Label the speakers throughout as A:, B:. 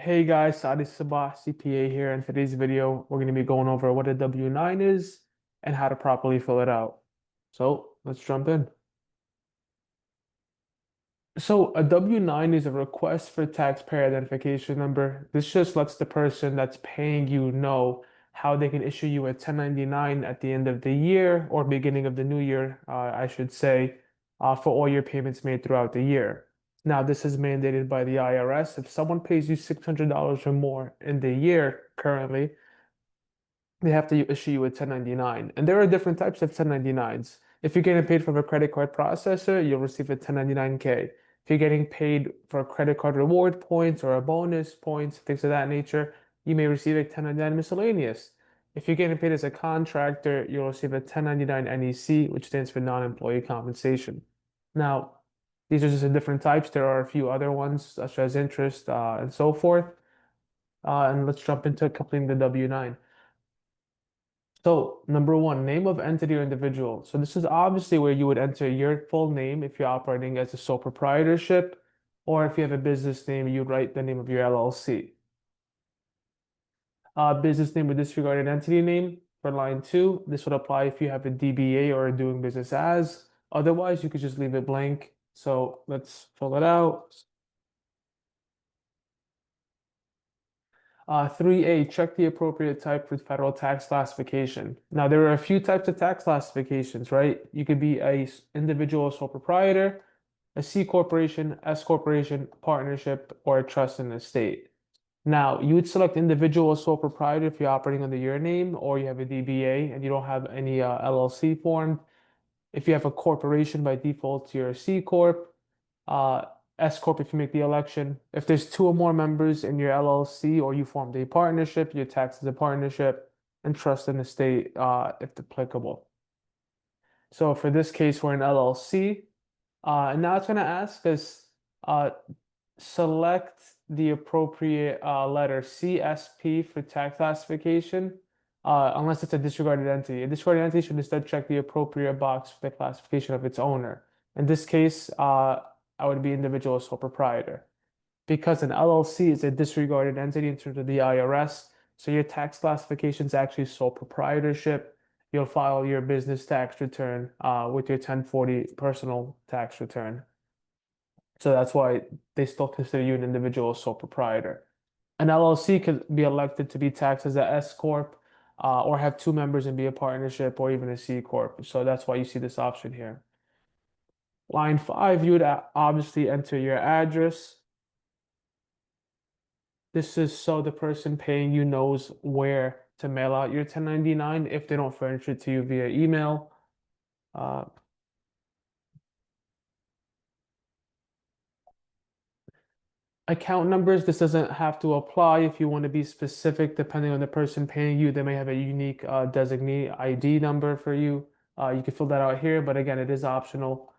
A: Hey guys, Sadi Sabah, CPA here. In today's video, we're going to be going over what a W-9 is and how to properly fill it out. So let's jump in. So a W-9 is a request for taxpayer identification number. This just lets the person that's paying you know how they can issue you a 1099 at the end of the year or beginning of the new year, I should say, for all your payments made throughout the year. Now, this is mandated by the IRS. If someone pays you $600 or more in the year currently, they have to issue you a 1099. And there are different types of 1099s. If you're getting paid from a credit card processor, you'll receive a 1099K. If you're getting paid for credit card reward points or a bonus points, things of that nature, you may receive a 1099 miscellaneous. If you're getting paid as a contractor, you'll receive a 1099 NEC, which stands for non-employee compensation. Now, these are just the different types. There are a few other ones, such as interest and so forth. And let's jump into completing the W-9. So, number one, name of entity or individual. So this is obviously where you would enter your full name if you're operating as a sole proprietorship, or if you have a business name, you'd write the name of your LLC. Business name with disregarded entity name for line two. This would apply if you have a DBA or doing business as. Otherwise, you could just leave it blank. So let's fill it out. 3A, check the appropriate type for federal tax classification. Now, there are a few types of tax classifications, right? You could be a individual sole proprietor, a C corporation, S corporation, partnership, or a trust and estate. Now, you would select individual sole proprietor if you're operating under your name or you have a DBA and you don't have any LLC formed. If you have a corporation by default, you're a C corp. Uh, S corp if you make the election. If there's two or more members in your LLC or you formed a partnership, you're taxed as a partnership, and trust and estate if applicable. So for this case, we're an LLC. And now it's going to ask us uh, select the appropriate letter CSP for tax classification, unless it's a disregarded entity. A disregarded entity should instead check the appropriate box for the classification of its owner. In this case, I would be individual sole proprietor. Because an LLC is a disregarded entity in terms of the IRS, so your tax classification is actually sole proprietorship. You'll file your business tax return with your 1040 personal tax return. So that's why they still consider you an individual sole proprietor. An LLC could be elected to be taxed as a S corp, or have two members and be a partnership, or even a C corp. So that's why you see this option here. Line 5, you would obviously enter your address. This is so the person paying you knows where to mail out your 1099 if they don't furnish it to you via email. Uh, Account numbers, this doesn't have to apply if you want to be specific. Depending on the person paying you, they may have a unique designee ID number for you. You can fill that out here, but again, it is optional.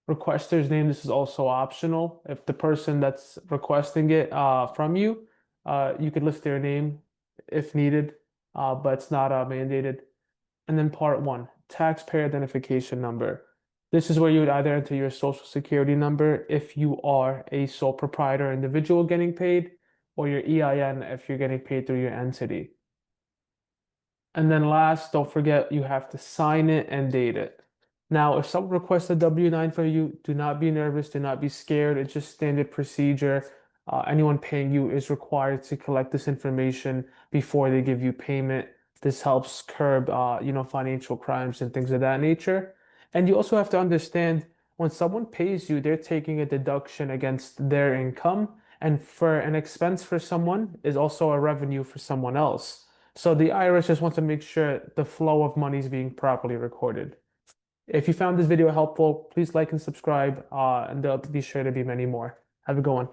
A: Requester's name, this is also optional. If the person that's requesting it from you, you could list their name if needed, but it's not mandated. And then part one, taxpayer identification number. This is where you would either enter your social security number if you are a sole proprietor individual getting paid, or your EIN if you're getting paid through your entity. And then last, don't forget you have to sign it and date it. Now, if someone requests a W-9 for you, do not be nervous, do not be scared. It's just standard procedure. Anyone paying you is required to collect this information before they give you payment. This helps curb, financial crimes and things of that nature. And you also have to understand when someone pays you, they're taking a deduction against their income. And for an expense for someone is also a revenue for someone else. So the IRS just wants to make sure the flow of money is being properly recorded. If you found this video helpful, please like and subscribe, and there'll be sure to be many more. Have a good one.